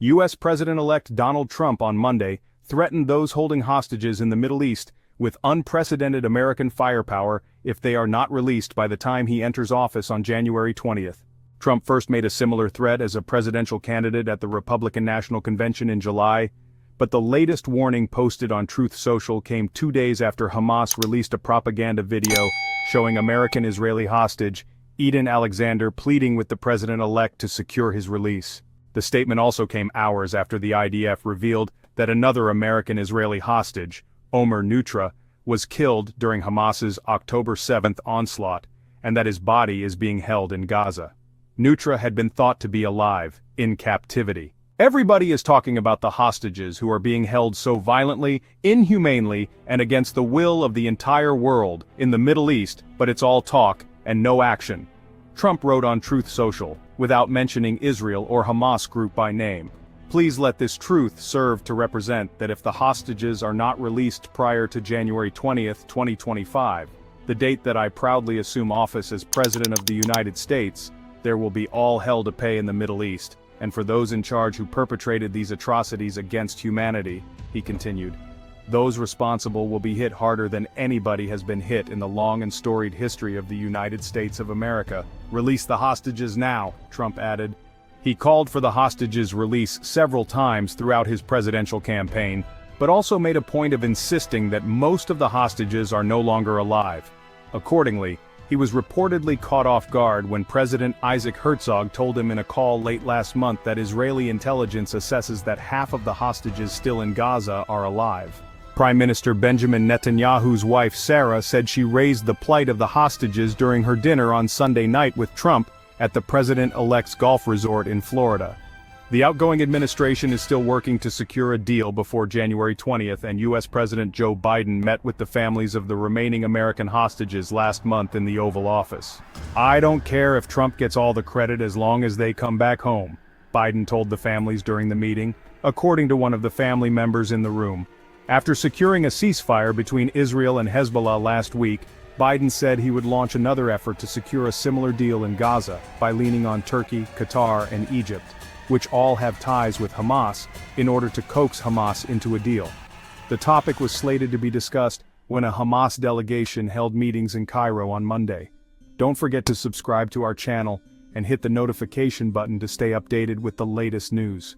U.S. President-elect Donald Trump on Monday threatened those holding hostages in the Middle East with unprecedented American firepower if they are not released by the time he enters office on January 20th. Trump first made a similar threat as a presidential candidate at the Republican National Convention in July, but the latest warning posted on Truth Social came 2 days after Hamas released a propaganda video showing American-Israeli hostage Eden Alexander pleading with the president-elect to secure his release. The statement also came hours after the IDF revealed that another American-Israeli hostage, Omer Nutra, was killed during Hamas's October 7th onslaught, and that his body is being held in Gaza. Nutra had been thought to be alive, in captivity. Everybody is talking about the hostages who are being held so violently, inhumanely, and against the will of the entire world in the Middle East, but it's all talk and no action. Trump wrote on Truth Social, without mentioning Israel or Hamas group by name. Please let this truth serve to represent that if the hostages are not released prior to January 20th, 2025, the date that I proudly assume office as President of the United States, there will be all hell to pay in the Middle East, and for those in charge who perpetrated these atrocities against humanity, he continued. Those responsible will be hit harder than anybody has been hit in the long and storied history of the United States of America. Release the hostages now, Trump added. He called for the hostages' release several times throughout his presidential campaign, but also made a point of insisting that most of the hostages are no longer alive. Accordingly, he was reportedly caught off guard when President Isaac Herzog told him in a call late last month that Israeli intelligence assesses that half of the hostages still in Gaza are alive. Prime Minister Benjamin Netanyahu's wife Sarah said she raised the plight of the hostages during her dinner on Sunday night with Trump at the president-elect's golf resort in Florida. The outgoing administration is still working to secure a deal before January 20th, and U.S. President Joe Biden met with the families of the remaining American hostages last month in the Oval Office. "I don't care if Trump gets all the credit as long as they come back home," Biden told the families during the meeting, according to one of the family members in the room. After securing a ceasefire between Israel and Hezbollah last week, Biden said he would launch another effort to secure a similar deal in Gaza by leaning on Turkey, Qatar, and Egypt, which all have ties with Hamas, in order to coax Hamas into a deal. The topic was slated to be discussed when a Hamas delegation held meetings in Cairo on Monday. Don't forget to subscribe to our channel and hit the notification button to stay updated with the latest news.